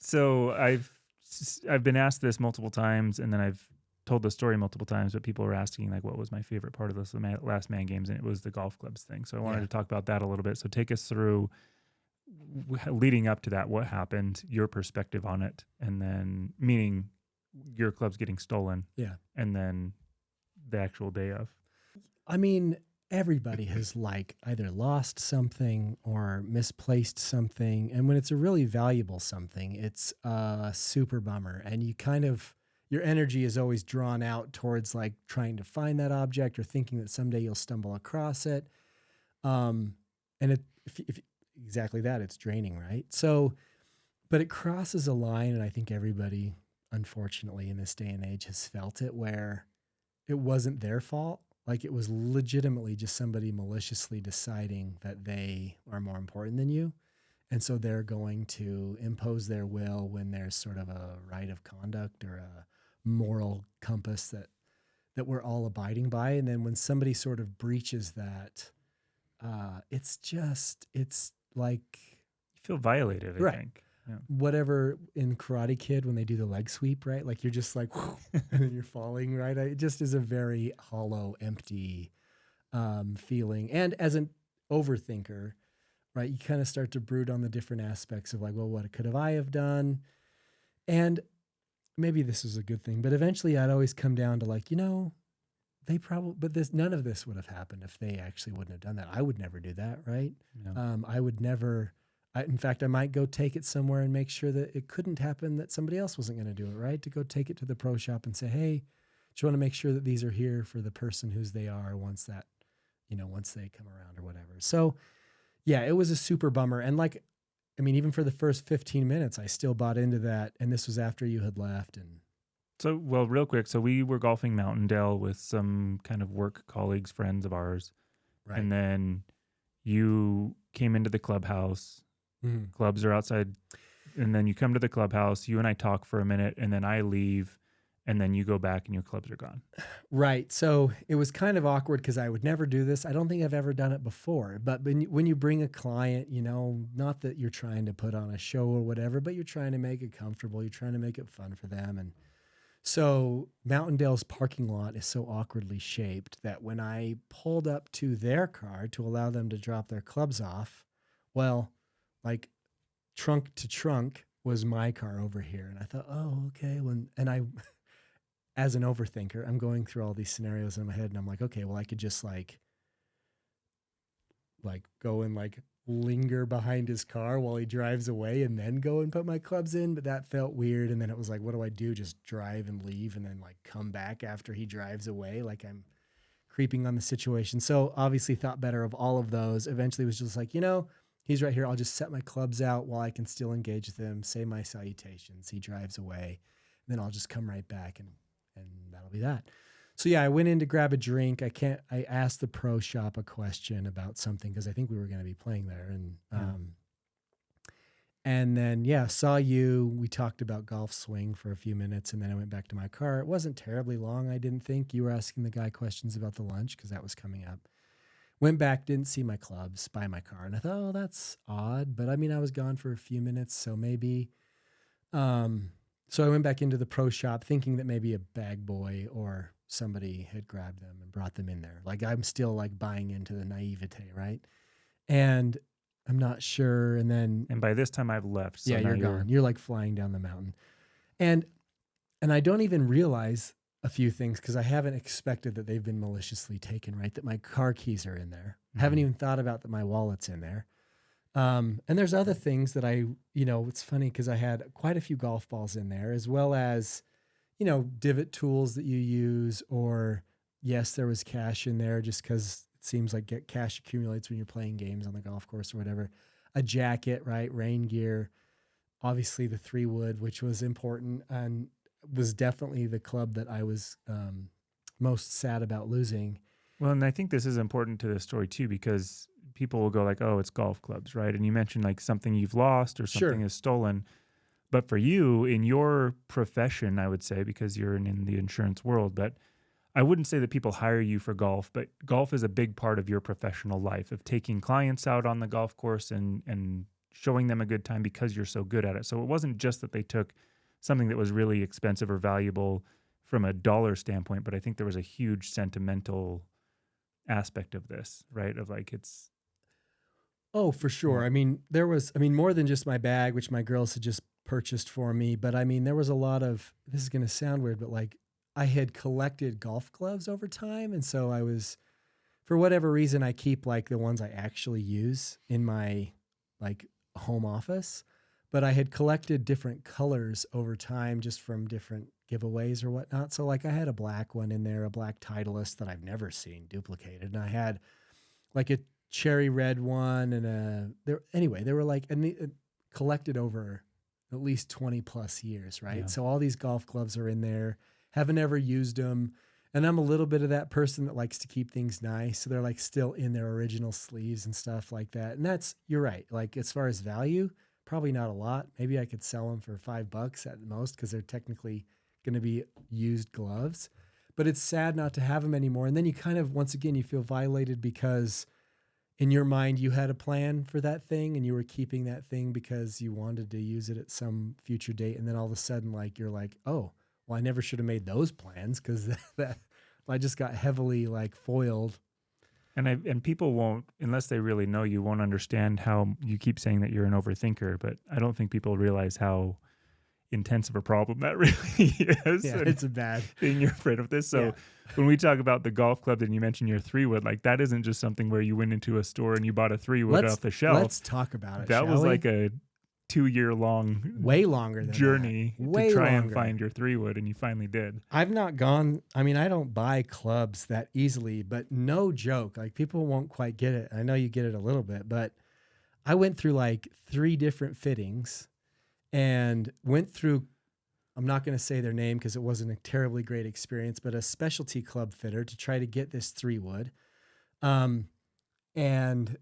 So I've been asked this multiple times, and then I've told the story multiple times, but people were asking like, what was my favorite part of this last man games, and it was the golf clubs thing. So I wanted to talk about that a little bit. So take us through leading up to that, what happened, your perspective on it, and then meaning your clubs getting stolen, and then the actual day of. I mean, everybody has like either lost something or misplaced something. And when it's a really valuable something, it's a super bummer. And you kind of, your energy is always drawn out towards like trying to find that object or thinking that someday you'll stumble across it. And if exactly that, it's draining, right? So, but it crosses a line. And I think everybody, unfortunately, in this day and age has felt it, where it wasn't their fault. Like it was legitimately just somebody maliciously deciding that they are more important than you. And so they're going to impose their will when there's sort of a right of conduct or a moral compass that we're all abiding by. And then when somebody sort of breaches that, it's like you feel violated, I think. Yeah. Whatever in Karate Kid when they do the leg sweep, right? Like you're just like, and then you're falling, right? It just is a very hollow, empty feeling. And as an overthinker, right, you kind of start to brood on the different aspects of like, well, what could I have done? And maybe this was a good thing, but eventually I'd always come down to like, they probably, but none of this would have happened if they actually wouldn't have done that. I would never do that, right? No. I would never. In fact, I might go take it somewhere and make sure that it couldn't happen, that somebody else wasn't going to do it, right? To go take it to the pro shop and say, hey, just want to make sure that these are here for the person whose they are once that, once they come around or whatever. So yeah, it was a super bummer. And like, I mean, even for the first 15 minutes, I still bought into that. And this was after you had left. And so, well, real quick. So we were golfing Mountain Dell with some kind of work colleagues, friends of ours. Right. And then you came into the clubhouse. Mm-hmm. Clubs are outside, and then you come to the clubhouse, you and I talk for a minute, and then I leave, and then you go back and your clubs are gone. Right. So it was kind of awkward because I would never do this. I don't think I've ever done it before, but when you bring a client, not that you're trying to put on a show or whatever, but you're trying to make it comfortable. You're trying to make it fun for them. And so Mountain Dell's parking lot is so awkwardly shaped that when I pulled up to their car to allow them to drop their clubs off, well, like trunk to trunk was my car over here. And I thought, oh, okay. And I, as an overthinker, I'm going through all these scenarios in my head and I'm like, okay, well, I could just like go and like linger behind his car while he drives away and then go and put my clubs in. But that felt weird. And then it was like, what do I do? Just drive and leave and then like come back after he drives away. Like I'm creeping on the situation. So obviously thought better of all of those. Eventually was just like, he's right here. I'll just set my clubs out while I can still engage with him, say my salutations. He drives away. And then I'll just come right back and that'll be that. So yeah, I went in to grab a drink. I asked the pro shop a question about something because I think we were going to be playing there. And then, saw you. We talked about golf swing for a few minutes and then I went back to my car. It wasn't terribly long, I didn't think. You were asking the guy questions about the lunch because that was coming up. Went back, didn't see my clubs by my car. And I thought, oh, that's odd. But I mean, I was gone for a few minutes, so maybe. So I went back into the pro shop thinking that maybe a bag boy or somebody had grabbed them and brought them in there. Like I'm still like buying into the naivete, right? And I'm not sure. And by this time I've left. So you're gone. You're like flying down the mountain. And I don't even realize a few things because I haven't expected that they've been maliciously taken, right? That my car keys are in there. Mm-hmm. Haven't even thought about that my wallet's in there. And there's other things that it's funny because I had quite a few golf balls in there as well as, divot tools that you use or yes, there was cash in there just because it seems like cash accumulates when you're playing games on the golf course or whatever. A jacket, right? Rain gear, obviously the 3-wood, which was important and was definitely the club that I was most sad about losing. Well, and I think this is important to the story too, because people will go like, oh, it's golf clubs, right? And you mentioned like something you've lost or something is stolen. But for you, in your profession, I would say, because you're in the insurance world, but I wouldn't say that people hire you for golf, but golf is a big part of your professional life of taking clients out on the golf course and showing them a good time because you're so good at it. So it wasn't just that they took something that was really expensive or valuable from a dollar standpoint, but I think there was a huge sentimental aspect of this, right? Of like, it's... Oh, for sure. I mean, there was, more than just my bag, which my girls had just purchased for me, but I mean, there was a lot of, this is going to sound weird, but like I had collected golf gloves over time. And so I was, for whatever reason, I keep like the ones I actually use in my like home office, but I had collected different colors over time just from different giveaways or whatnot. So like I had a black one in there, a black Titleist that I've never seen duplicated. And I had like a cherry red one and they were like, and they collected over at least 20 plus years, right? Yeah. So all these golf gloves are in there, haven't ever used them. And I'm a little bit of that person that likes to keep things nice. So they're like still in their original sleeves and stuff like that. And that's, you're right. Like as far as value, probably not a lot. Maybe I could sell them for $5 at the most because they're technically going to be used gloves. But it's sad not to have them anymore. And then you kind of, once again, you feel violated because in your mind, you had a plan for that thing and you were keeping that thing because you wanted to use it at some future date. And then all of a sudden, like, you're like, oh, well, I never should have made those plans because that I just got heavily like foiled. And people won't, unless they really know you, won't understand how you keep saying that you're an overthinker, but I don't think people realize how intense of a problem that really is. Yeah, it's a bad thing. You're afraid of this. So when we talk about the golf club and you mentioned your 3-wood, like that isn't just something where you went into a store and you bought a 3-wood off the shelf. Let's talk about it. That was like a 2-year long, way longer than journey way to try longer. And find your 3-wood, and you finally did. I've not gone. I mean, I don't buy clubs that easily, but no joke. Like people won't quite get it. I know you get it a little bit, but I went through like 3 different fittings and went through, I'm not going to say their name because it wasn't a terribly great experience, but a specialty club fitter to try to get this 3-wood. And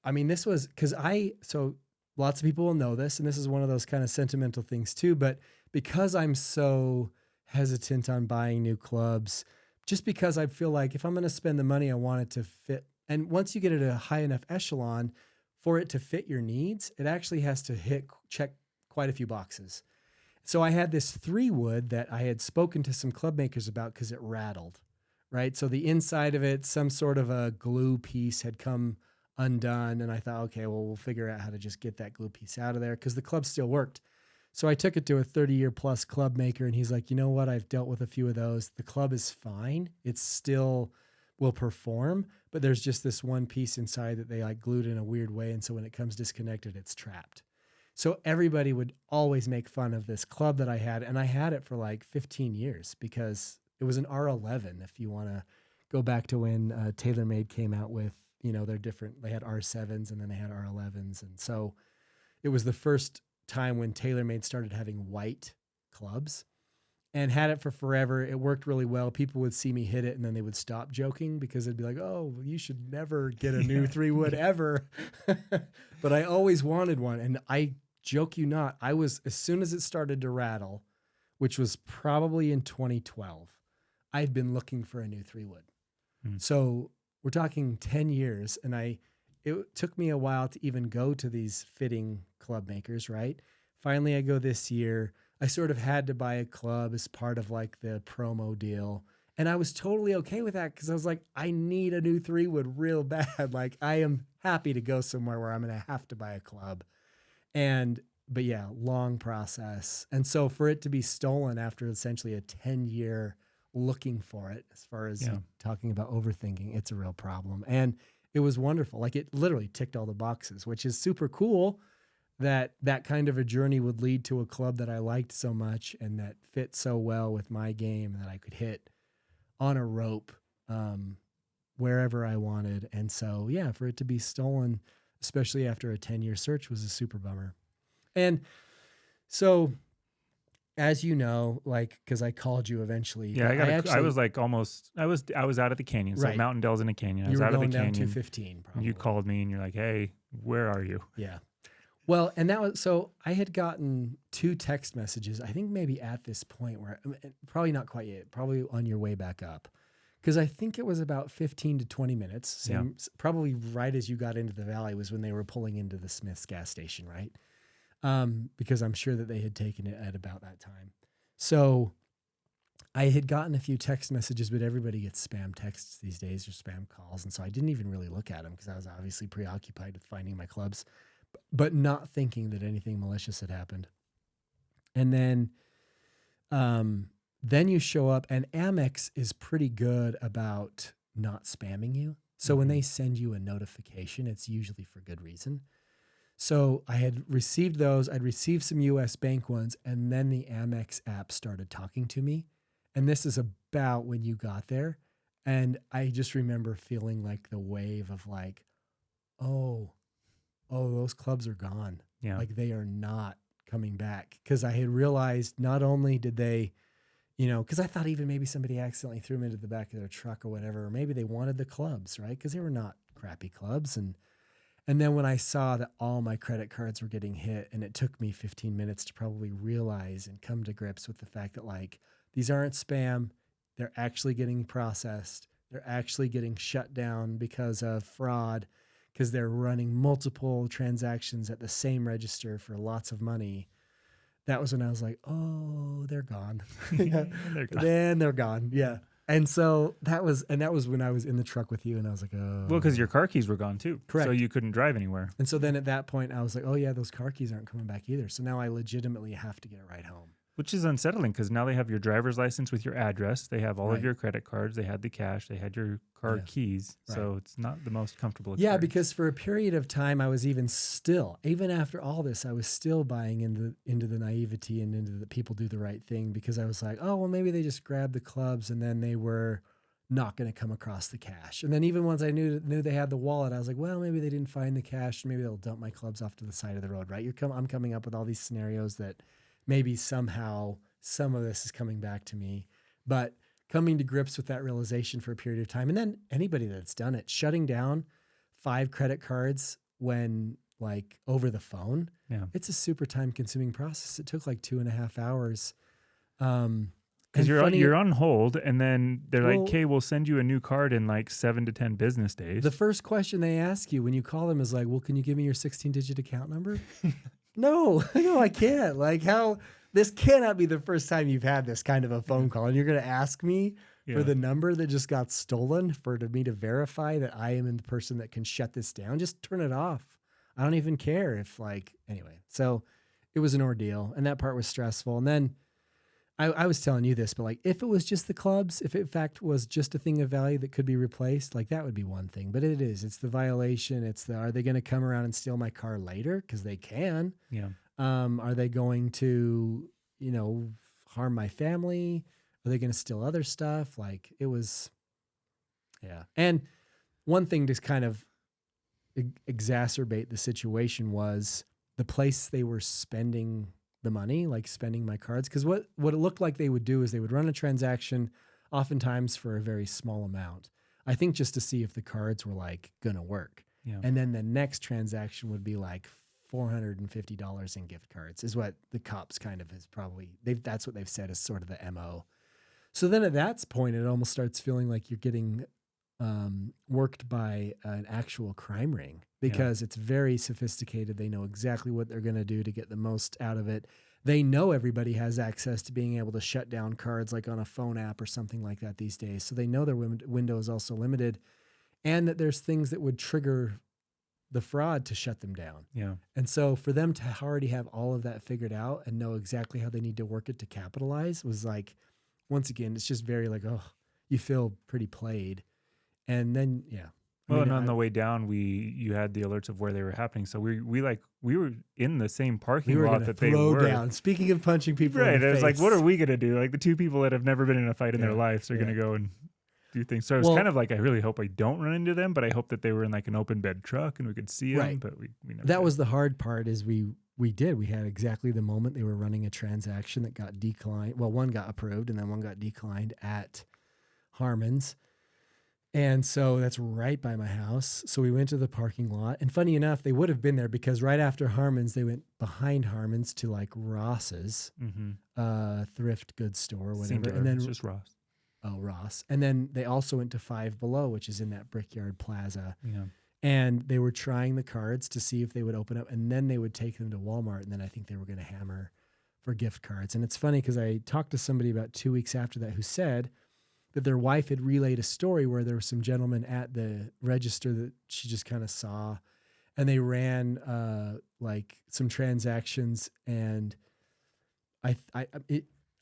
I mean, this was because so lots of people will know this, and this is one of those kind of sentimental things too, but because I'm so hesitant on buying new clubs, just because I feel like if I'm going to spend the money, I want it to fit. And once you get it at a high enough echelon for it to fit your needs, it actually has to check quite a few boxes. So I had this 3-wood that I had spoken to some club makers about because it rattled, right? So the inside of it, some sort of a glue piece had come undone. And I thought, okay, well, we'll figure out how to just get that glue piece out of there because the club still worked. So I took it to a 30-year plus club maker and he's like, you know what? I've dealt with a few of those. The club is fine. It still will perform, but there's just this one piece inside that they like glued in a weird way. And so when it comes disconnected, it's trapped. So everybody would always make fun of this club that I had. And I had it for like 15 years because it was an R11. If you want to go back to when TaylorMade came out with, they're different. They had R7s and then they had R11s. And so it was the first time when TaylorMade started having white clubs and had it for forever. It worked really well. People would see me hit it and then they would stop joking because they'd be like, oh, you should never get a new 3-wood ever. But I always wanted one. And I joke you not, as soon as it started to rattle, which was probably in 2012, I had been looking for a new 3-wood. So we're talking 10 years. And it took me a while to even go to these fitting club makers, right? Finally, I go this year. I sort of had to buy a club as part of like the promo deal. And I was totally okay with that because I was like, I need a new 3-wood real bad. Like I am happy to go somewhere where I'm going to have to buy a club. But yeah, long process. And so for it to be stolen after essentially a 10-year looking for it, as far as talking about overthinking, it's a real problem. And it was wonderful. Like it literally ticked all the boxes, which is super cool that kind of a journey would lead to a club that I liked so much and that fit so well with my game that I could hit on a rope wherever I wanted. And so, yeah, for it to be stolen, especially after a 10-year search, was a super bummer. And so, as you know, like, because I called you eventually. Yeah, I was like almost, I was out of the canyon. So Mountain Dell's in a canyon. I was out of the canyon. You were going down 215 probably. You called me and you're like, hey, where are you? Yeah. Well, and that was, so I had gotten 2 text messages, I think maybe at this point where, probably not quite yet, probably on your way back up. because I think it was about 15 to 20 minutes. Same, probably right as you got into the valley was when they were pulling into the Smith's gas station, right? Because I'm sure that they had taken it at about that time. So I had gotten a few text messages, but everybody gets spam texts these days or spam calls. And so I didn't even really look at them because I was obviously preoccupied with finding my clubs, but not thinking that anything malicious had happened. And then you show up, and Amex is pretty good about not spamming you. So when they send you a notification, it's usually for good reason. So I had received those. I'd received some US bank ones, and then the Amex app started talking to me. And this is about when you got there. And I just remember feeling like the wave of like, oh, those clubs are gone. Yeah. Like they are not coming back. Because I had realized not only did they, because I thought even maybe somebody accidentally threw them into the back of their truck or whatever, or maybe they wanted the clubs, right? Because they were not crappy clubs. And then when I saw that all my credit cards were getting hit, and it took me 15 minutes to probably realize and come to grips with the fact that like, these aren't spam. They're actually getting processed. They're actually getting shut down because of fraud, because they're running multiple transactions at the same register for lots of money. That was when I was like, oh, they're gone. They're gone. Then they're gone. Yeah. And so that was when I was in the truck with you, and I was like, oh. Well, because your car keys were gone too. Correct. So you couldn't drive anywhere. And so then at that point I was like, oh yeah, those car keys aren't coming back either. So now I legitimately have to get a ride home. Which is unsettling because now they have your driver's license with your address. They have all of your credit cards. They had the cash. They had your car keys. Right. So it's not the most comfortable experience. Yeah, because for a period of time, I was even after all this, I was still buying into the naivety and into the people do the right thing, because I was like, oh, well, maybe they just grabbed the clubs and then they were not going to come across the cash. And then even once I knew they had the wallet, I was like, well, maybe they didn't find the cash. Maybe they'll dump my clubs off to the side of the road, right? I'm coming up with all these scenarios that maybe somehow some of this is coming back to me, but coming to grips with that realization for a period of time. And then anybody that's done it, shutting down 5 credit cards when like over the phone, it's a super time consuming process. It took like 2.5 hours. Because you're on hold, and then they're like, okay, we'll send you a new card in like 7 to 10 business days. The first question they ask you when you call them is like, well, can you give me your 16-digit account number? No, I can't. Like, how this cannot be the first time you've had this kind of a phone call, and you're going to ask me for the number that just got stolen me to verify that I am the person that can shut this down. Just turn it off. I don't even care if anyway. So it was an ordeal, and that part was stressful. And then I was telling you this, but like, if it was just the clubs, if it in fact was just a thing of value that could be replaced, like that would be one thing, but it's the violation. Are they going to come around and steal my car later? Cause they can. Yeah. Are they going to, harm my family? Are they going to steal other stuff? Like it was, yeah. And one thing to kind of exacerbate the situation was the place they were spending the money, like spending my cards. Because what it looked like they would do is they would run a transaction oftentimes for a very small amount. I think just to see if the cards were like going to work. Yeah. And then the next transaction would be like $450 in gift cards is what the cops kind of is that's what they've said is sort of the MO. So then at that point, it almost starts feeling like you're getting worked by an actual crime ring, because it's very sophisticated. They know exactly what they're going to do to get the most out of it. They know everybody has access to being able to shut down cards like on a phone app or something like that these days. So they know their window is also limited, and that there's things that would trigger the fraud to shut them down. Yeah. And so for them to already have all of that figured out and know exactly how they need to work it to capitalize was like, once again, it's just very like, oh, you feel pretty played. And then, Well, and on the way down, you had the alerts of where they were happening. So we were in the same parking lot that they were. Down. Speaking of punching people in the face. Right. It was like, what are we going to do? Like the two people that have never been in a fight in their lives are going to go and do things. So it was kind of like, I really hope I don't run into them, but I hope that they were in like an open bed truck and we could see them. But we never That was the hard part is we had exactly the moment they were running a transaction that got declined. Well, one got approved and then one got declined at Harmon's. And so that's right by my house. So we went to the parking lot. And funny enough, they would have been there because right after Harmon's, they went behind Harmon's to like Ross's, thrift goods store or whatever. Singular, and then it's just Ross. Oh, Ross. And then they also went to Five Below, which is in that Brickyard Plaza. Yeah. And they were trying the cards to see if they would open up, and then they would take them to Walmart. And then I think they were going to hammer for gift cards. And it's funny because I talked to somebody about 2 weeks after that who said that their wife had relayed a story where there were some gentlemen at the register that she just kind of saw, and they ran like some transactions. And I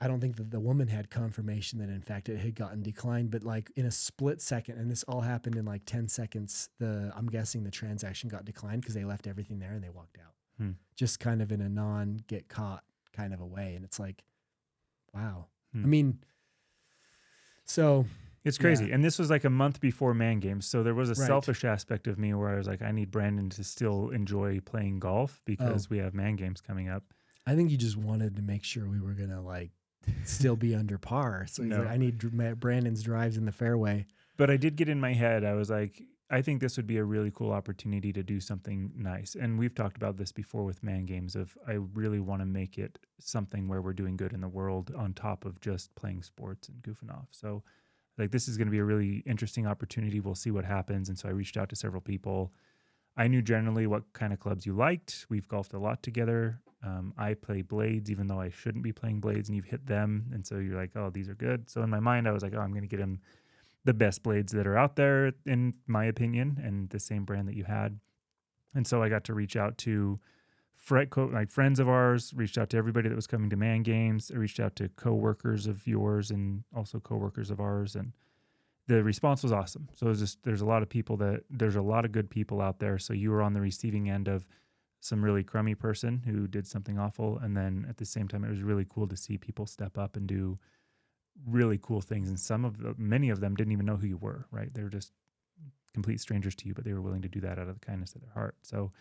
don't think that the woman had confirmation that in fact it had gotten declined, but like in a split second, and this all happened in like 10 seconds, I'm guessing the transaction got declined because they left everything there and they walked out. Just kind of in a get caught kind of a way. And it's like, wow. I mean, so it's crazy. Yeah. And this was like a month before Man Games. So there was a Right. selfish aspect of me where I was like, I need Brandon to still enjoy playing golf because we have Man Games coming up. I think you just wanted to make sure we were going to like still be under par. So he's like, I need Brandon's drives in the fairway. But I did get in my head, I was like, I think this would be a really cool opportunity to do something nice. And we've talked about this before with Man Games of I really want to make it something where we're doing good in the world on top of just playing sports and goofing off. So like this is going to be a really interesting opportunity. We'll see what happens. And so I reached out to several people. I knew generally what kind of clubs you liked. We've golfed a lot together. I play blades, even though I shouldn't be playing blades, and you've hit them. And so you're like, oh, these are good. So in my mind, I was like, oh, I'm going to get him the best blades that are out there, in my opinion, and the same brand that you had. And so I got to reach out to friends of ours, reached out to everybody that was coming to Man Games. I reached out to coworkers of yours and also coworkers of ours. And the response was awesome. So it was just, there's a lot of good people out there. So you were on the receiving end of some really crummy person who did something awful. And then at the same time, it was really cool to see people step up and do really cool things. And many of them didn't even know who you were, right? They were just complete strangers to you, but they were willing to do that out of the kindness of their heart. So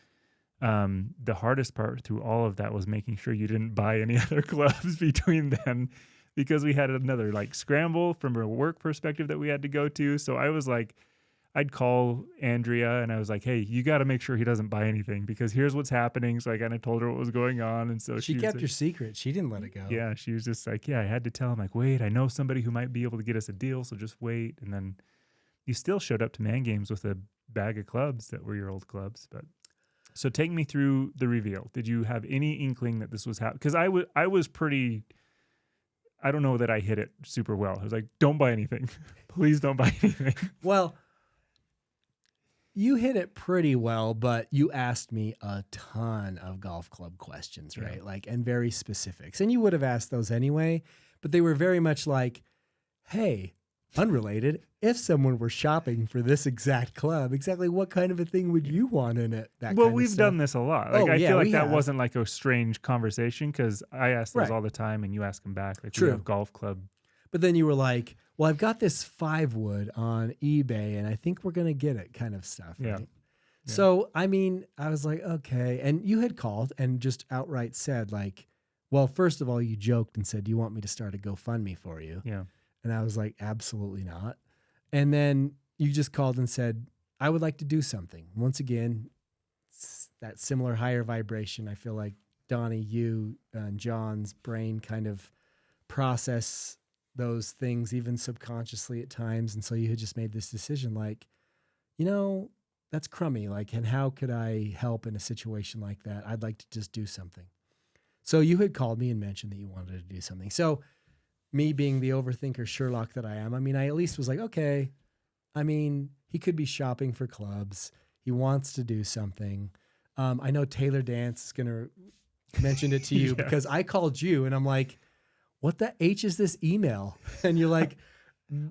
the hardest part through all of that was making sure you didn't buy any other clubs between then, because we had another like scramble from a work perspective that we had to go to. So I was like, I'd call Andrea and I was like, hey, you got to make sure he doesn't buy anything because here's what's happening. So I kind of told her what was going on. And so she kept your secret. She didn't let it go. Yeah. She was just like, yeah, I had to tell him like, wait, I know somebody who might be able to get us a deal. So just wait. And then you still showed up to Man Games with a bag of clubs that were your old clubs. But so take me through the reveal. Did you have any inkling that this was happening? Because I was pretty, I don't know that I hit it super well. I was like, don't buy anything. Please don't buy anything. Well, you hit it pretty well, but you asked me a ton of golf club questions, right? Yeah. Like, and very specifics. And you would have asked those anyway, but they were very much like, hey, unrelated, if someone were shopping for this exact club, exactly what kind of a thing would you want in it? We've done this a lot. Like, I feel like that have. wasn't like a strange conversation because I ask those Right. all the time and you ask them back. Like, True. we have golf club. But then you were like, well, I've got this 5-wood on eBay and I think we're going to get it kind of stuff. Right? Yeah. So, I mean, I was like, okay. And you had called and just outright said like, well, first of all, you joked and said, do you want me to start a GoFundMe for you? Yeah. And I was like, absolutely not. And then you just called and said, I would like to do something. Once again, it's that similar higher vibration. I feel like Donnie, you and John's brain kind of process those things even subconsciously at times. And so you had just made this decision like, you know, that's crummy. Like, and how could I help in a situation like that? I'd like to just do something. So you had called me and mentioned that you wanted to do something. So me being the overthinker Sherlock that I am, I mean, I at least was like, okay, I mean, he could be shopping for clubs. He wants to do something. I know Taylor Dance is going to mention it to you Yeah. because I called you and I'm like, what the H is this email? And you're like,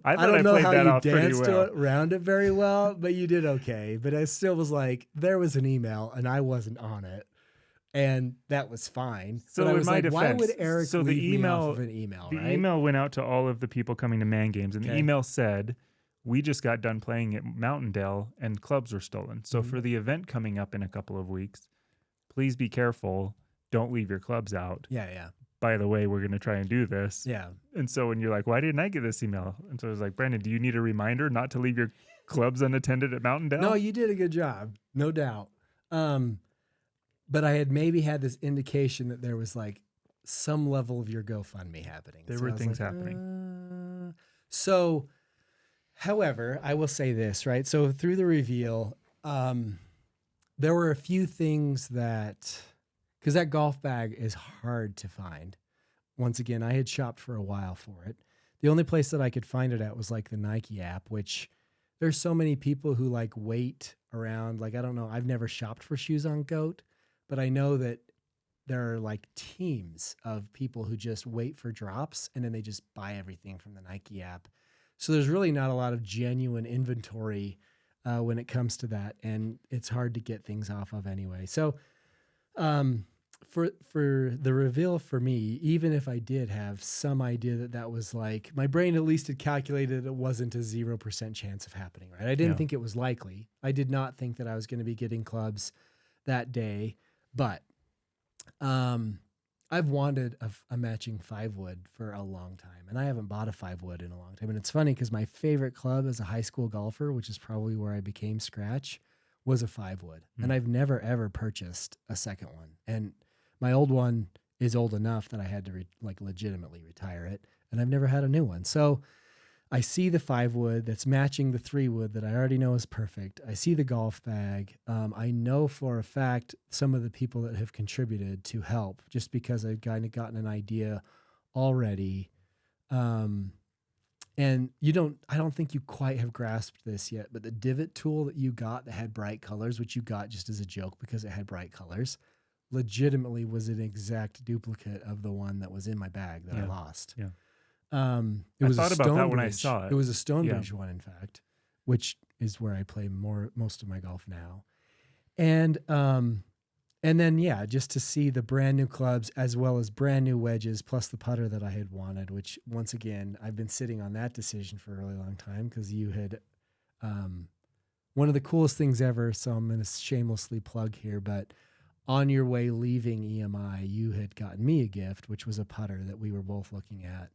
I don't know how you danced around it very well, but you did okay. But I still was like, there was an email and I wasn't on it. And that was fine. So but I in was my like, defense, why would Eric so the leave me off email- of an email, The right? email went out to all of the people coming to Man Games, and the Okay. email said, we just got done playing at Mountain Dell and clubs were stolen. So Mhm. for the event coming up in a couple of weeks, please be careful. Don't leave your clubs out. Yeah. By the way, we're going to try and do this. Yeah. And so when you're like, why didn't I get this email? And so I was like, Brandon, do you need a reminder not to leave your clubs unattended at Mountain Dell? No, you did a good job. No doubt. But I had maybe had this indication that there was like some level of your GoFundMe happening. There So were I was things like, happening. So, however, I will say this, right? So through the reveal, there were a few things because that golf bag is hard to find. Once again, I had shopped for a while for it. The only place that I could find it at was like the Nike app, which there's so many people who like wait around. Like, I don't know, I've never shopped for shoes on Goat, but I know that there are like teams of people who just wait for drops and then they just buy everything from the Nike app. So there's really not a lot of genuine inventory when it comes to that, and it's hard to get things off of anyway. So for the reveal for me, even if I did have some idea that was like, my brain at least had calculated it wasn't a 0% chance of happening, right? I didn't think it was likely. I did not think that I was going to be getting clubs that day, but I've wanted a matching 5-wood for a long time, and I haven't bought a 5-wood in a long time. And it's funny because my favorite club as a high school golfer, which is probably where I became Scratch, was a 5-wood. And I've never, ever purchased a second one. And my old one is old enough that I had to legitimately retire it, and I've never had a new one. So I see the 5-wood that's matching the 3-wood that I already know is perfect. I see the golf bag. I know for a fact some of the people that have contributed to help, just because I've kind of gotten an idea already. And I don't think you quite have grasped this yet, but the divot tool that you got that had bright colors, which you got just as a joke because it had bright colors, legitimately was an exact duplicate of the one that was in my bag that I lost. Yeah. It was I thought about that when I saw it. It was a Stonebridge one, in fact, which is where I play most of my golf now. And then, just to see the brand new clubs as well as brand new wedges, plus the putter that I had wanted, which once again, I've been sitting on that decision for a really long time because you had, one of the coolest things ever. So I'm going to shamelessly plug here, but on your way leaving EMI, you had gotten me a gift, which was a putter that we were both looking at.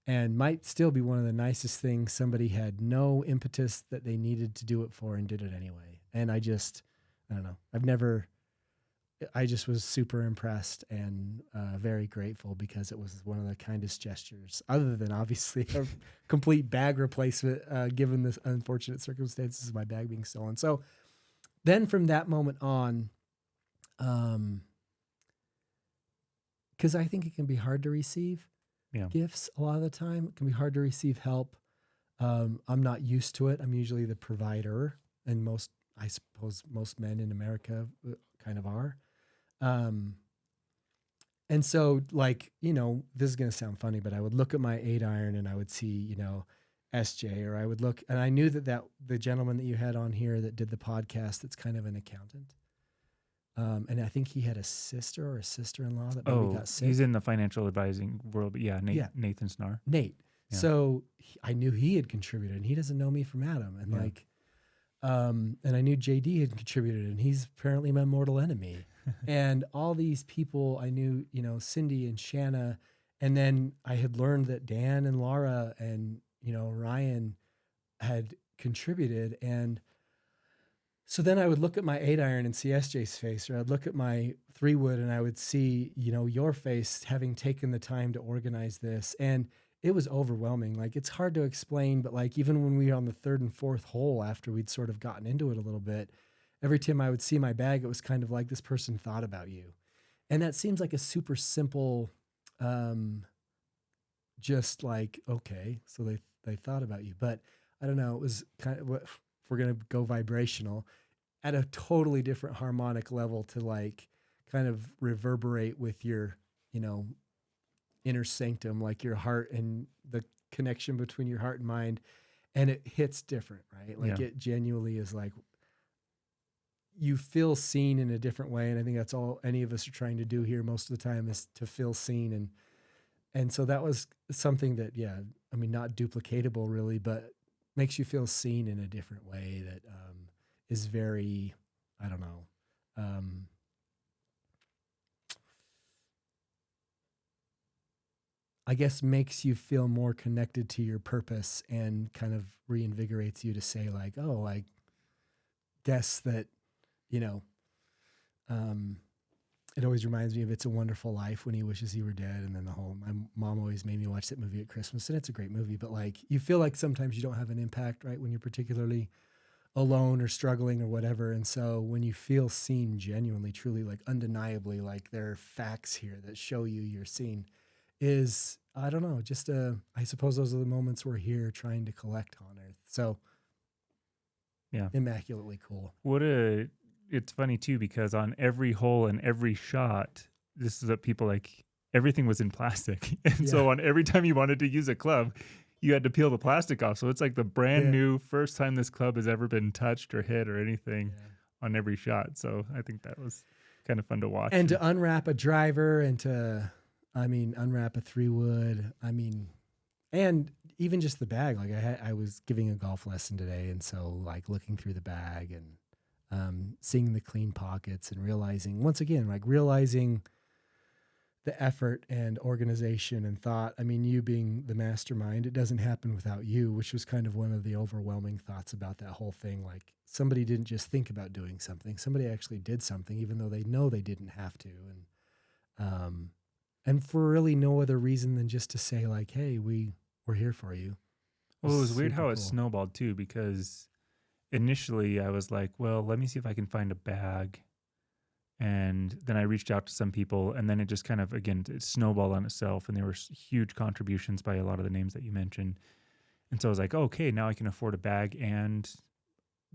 And might still be one of the nicest things. Somebody had no impetus that they needed to do it for and did it anyway. And I don't know. I just was super impressed and very grateful because it was one of the kindest gestures, other than obviously a complete bag replacement, given the unfortunate circumstances of my bag being stolen. So then from that moment on, because I think it can be hard to receive gifts a lot of the time. It can be hard to receive help. I'm not used to it. I'm usually the provider, and I suppose most men in America kind of are. And so this is going to sound funny, but I would look at my 8-iron and I would see, SJ, or I would look, and I knew that the gentleman that you had on here that did the podcast, that's kind of an accountant. And I think he had a sister or a sister-in-law that maybe got sick. He's in the financial advising world, but Nathan Snar. Nate. Yeah. So I knew he had contributed, and he doesn't know me from Adam. And and I knew JD had contributed, and he's apparently my mortal enemy. And all these people I knew, Cindy and Shanna, and then I had learned that Dan and Laura and, Ryan had contributed. And so then I would look at my 8-iron and see SJ's face, or I'd look at my 3-wood and I would see, your face having taken the time to organize this. And it was overwhelming. It's hard to explain, but even when we were on the 3rd and 4th hole after we'd sort of gotten into it a little bit, every time I would see my bag, it was kind of like this person thought about you. And that seems like a super simple, okay, so they thought about you. But I don't know, it was kind of, if we're going to go vibrational, at a totally different harmonic level to kind of reverberate with your, inner sanctum, like your heart and the connection between your heart and mind. And it hits different, right? It genuinely is you feel seen in a different way. And I think that's all any of us are trying to do here most of the time, is to feel seen. And so that was something that, not duplicatable really, but makes you feel seen in a different way that is very, I don't know, I guess makes you feel more connected to your purpose and kind of reinvigorates you to say oh, I guess that, it always reminds me of It's a Wonderful Life when he wishes he were dead. And then my mom always made me watch that movie at Christmas, and it's a great movie, but like, you feel like sometimes you don't have an impact, right? When you're particularly alone or struggling or whatever. And so when you feel seen genuinely, truly, like undeniably, like there are facts here that show you're seen, is, I don't know, just I suppose those are the moments we're here trying to collect on earth. So yeah, immaculately cool. It's funny too, because on every hole and every shot, this is what people like, everything was in plastic. And so on every time you wanted to use a club, you had to peel the plastic off. So it's like the brand new first time this club has ever been touched or hit or anything on every shot. So I think that was kind of fun to watch. And to unwrap a driver and to, unwrap a 3-wood, and even just the bag. Like I was giving a golf lesson today. And so like looking through the bag and seeing the clean pockets and realizing the effort and organization and thought. You being the mastermind, it doesn't happen without you, which was kind of one of the overwhelming thoughts about that whole thing. Like somebody didn't just think about doing something. Somebody actually did something, even though they know they didn't have to. And for really no other reason than just to say like, hey, we're here for you. Well, it was weird how it snowballed too, because initially I was like, well, let me see if I can find a bag. And then I reached out to some people, and then it just kind of, again, it snowballed on itself. And there were huge contributions by a lot of the names that you mentioned. And so I was like, okay, now I can afford a bag and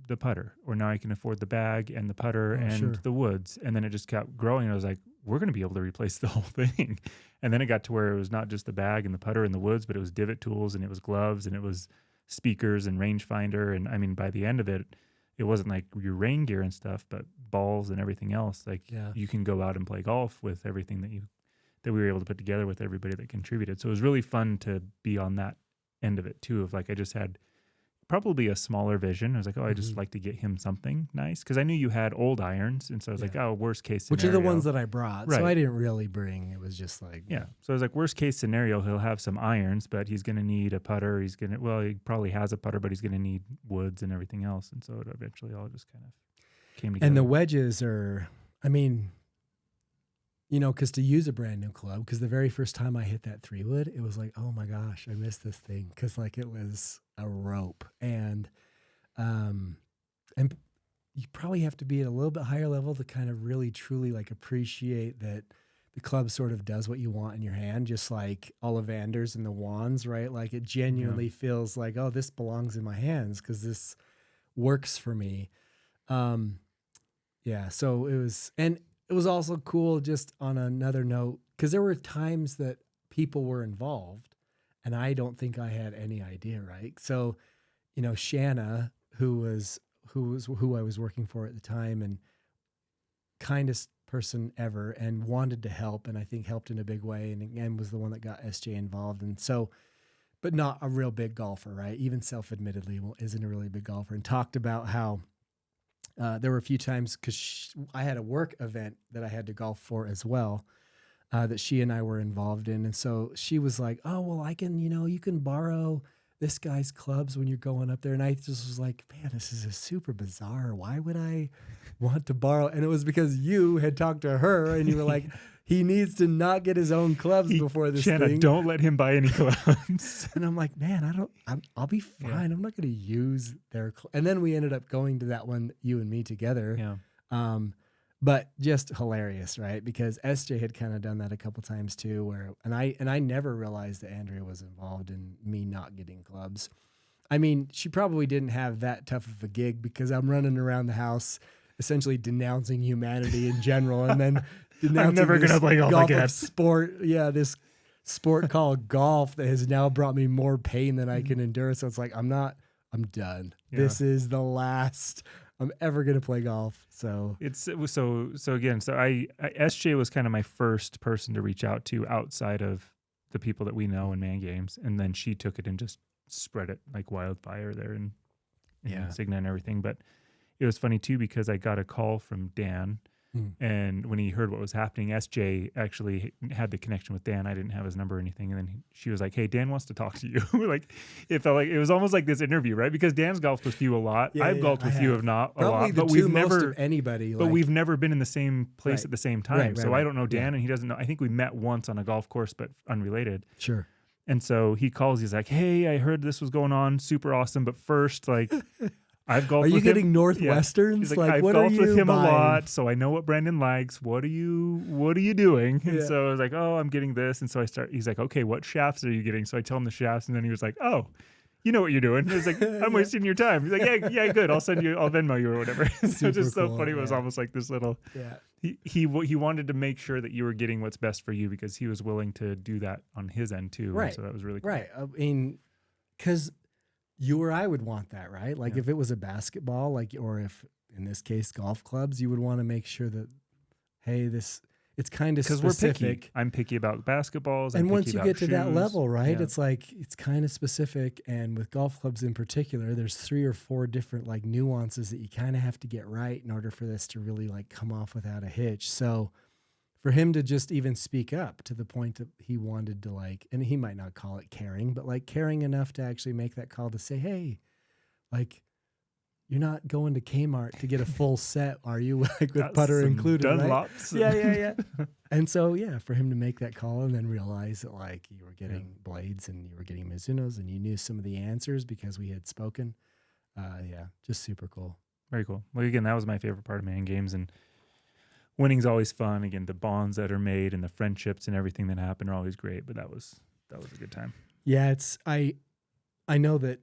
the putter, or now I can afford the bag and the putter the woods. And then it just kept growing. And I was like, we're going to be able to replace the whole thing. And then it got to where it was not just the bag and the putter and the woods, but it was divot tools, and it was gloves, and it was speakers and rangefinder. And by the end of it, it wasn't like your rain gear and stuff, but balls and everything else. Like you can go out and play golf with everything that we were able to put together with everybody that contributed. So it was really fun to be on that end of it too. Of like, I just had probably a smaller vision. I was like, I just like to get him something nice, because I knew you had old irons, and so I was like, worst case scenario. Which are the ones that I brought. Right. So I didn't really bring. It was just like So I was like, worst case scenario, he'll have some irons, but he's going to need a putter. He probably has a putter, but he's going to need woods and everything else. And so it eventually all just kind of came together. And the wedges are, because to use a brand new club, because the very first time I hit that 3-wood, it was like, oh my gosh, I missed this thing. Because like it was a rope, and you probably have to be at a little bit higher level to kind of really truly like appreciate that the club sort of does what you want in your hand, just like Ollivanders and the wands, right? Like it genuinely feels like, oh, this belongs in my hands because this works for me. So it was also cool, just on another note, because there were times that people were involved and I don't think I had any idea, right? So, Shanna, who I was working for at the time, and kindest person ever, and wanted to help, and I think helped in a big way, and again was the one that got SJ involved. And so, but not a real big golfer, right? Even self-admittedly isn't a really big golfer, and talked about how there were a few times, because I had a work event that I had to golf for as well, that she and I were involved in. And so she was like, oh, well, I can, you can borrow this guy's clubs when you're going up there. And I just was like, man, this is super bizarre. Why would I want to borrow? And it was because you had talked to her and you were like, he needs to not get his own clubs before this Shanna, thing. don't let him buy any clubs. And I'm like, man, I'll be fine. Yeah. I'm not going to use their and then we ended up going to that one, you and me together. Yeah. But just hilarious, right? Because SJ had kind of done that a couple times too, and I never realized that Andrea was involved in me not getting clubs. She probably didn't have that tough of a gig, because I'm running around the house essentially denouncing humanity in general, and then I'm never going to play golf again. This sport called golf that has now brought me more pain than I can endure. So it's like, I'm done. Yeah. This is the last I'm ever going to play golf. So SJ was kind of my first person to reach out to outside of the people that we know in Man Games. And then she took it and just spread it like wildfire there in Cigna and everything. But it was funny too, because I got a call from Dan, And when he heard what was happening, SJ actually had the connection with Dan. I didn't have his number or anything. And then she was like, hey, Dan wants to talk to you. Like, it felt like it was almost like this interview, right? Because Dan's golfed with you a lot. I've golfed with you not a lot, but we've never anybody. But we've never been in the same place at the same time. So I don't know Dan, and he doesn't know. I think we met once on a golf course, but unrelated. Sure. And so he calls. He's like, hey, I heard this was going on. Super awesome. But first, like, I've golfed with him. Are you getting Northwesterns? He's like, I've golfed with him a lot, so I know what Brandon likes. What are you doing? And so I was like, oh, I'm getting this. And so he's like, okay, what shafts are you getting? So I tell him the shafts, and then he was like, oh, you know what you're doing. He's like, I'm wasting your time. He's like, yeah, good. I'll Venmo you or whatever. So just so funny. It was almost like this little, he wanted to make sure that you were getting what's best for you because he was willing to do that on his end too. Right. And so that was really cool. Right. I mean, because you or I would want that, right? Like if it was a basketball, like, or if in this case golf clubs, you would want to make sure that, hey, it's kind of specific. Because we're picky. I'm picky about basketballs. And once you get to that level, right, yeah. it's like it's kind of specific. And with golf clubs in particular, there's 3 or 4 different like nuances that you kind of have to get right in order for this to really like come off without a hitch. So for him to just even speak up to the point that he wanted to like, and he might not call it caring, but like caring enough to actually make that call to say, hey, like, you're not going to Kmart to get a full set, are you? Like with putter included, Dunlops. Right? Yeah. And so, for him to make that call and then realize that like you were getting blades and you were getting Mizunos and you knew some of the answers because we had spoken. Just super cool. Very cool. Well, again, that was my favorite part of Man Games, and winning's always fun. Again, the bonds that are made and the friendships and everything that happen are always great, but that was a good time. Yeah, I know that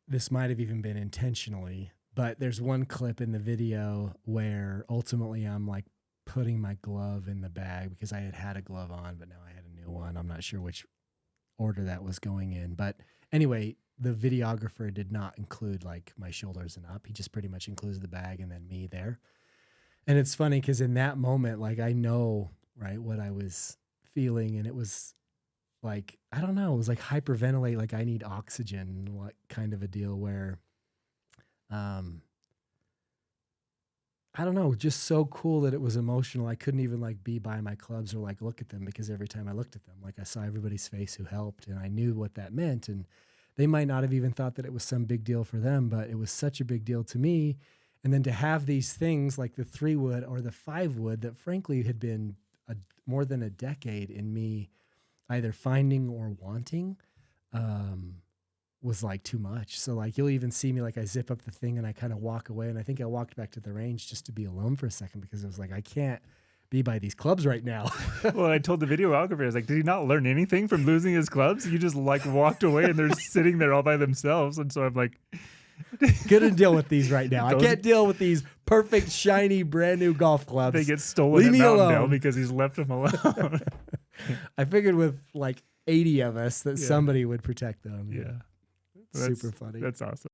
this might have even been intentionally, but there's one clip in the video where ultimately I'm like putting my glove in the bag because I had a glove on, but now I had a new one. I'm not sure which order that was going in. But anyway, the videographer did not include like my shoulders and up. He just pretty much includes the bag and then me there. And it's funny because in that moment, like I know, right, what I was feeling, and it was like, I don't know, it was like hyperventilate, like I need oxygen, what kind of a deal where, I don't know, just so cool that it was emotional. I couldn't even like be by my clubs or like look at them because every time I looked at them, like I saw everybody's face who helped and I knew what that meant. And they might not have even thought that it was some big deal for them, but it was such a big deal to me. And then to have these things like the 3-wood or the 5-wood that frankly had been more than a decade in me either finding or wanting, was like too much. So like, you'll even see me, like I zip up the thing and I kind of walk away. And I think I walked back to the range just to be alone for a second because it was like, I can't be by these clubs right now. Well, I told the videographer, I was like, did he not learn anything from losing his clubs? You just like walked away and they're sitting there all by themselves. And so I'm like, couldn't deal with these right now. I can't deal with these perfect, shiny, brand new golf clubs. They get stolen at Mountain Dell because he's left them alone. I figured with like 80 of us that somebody would protect them. Yeah. Super funny. That's awesome.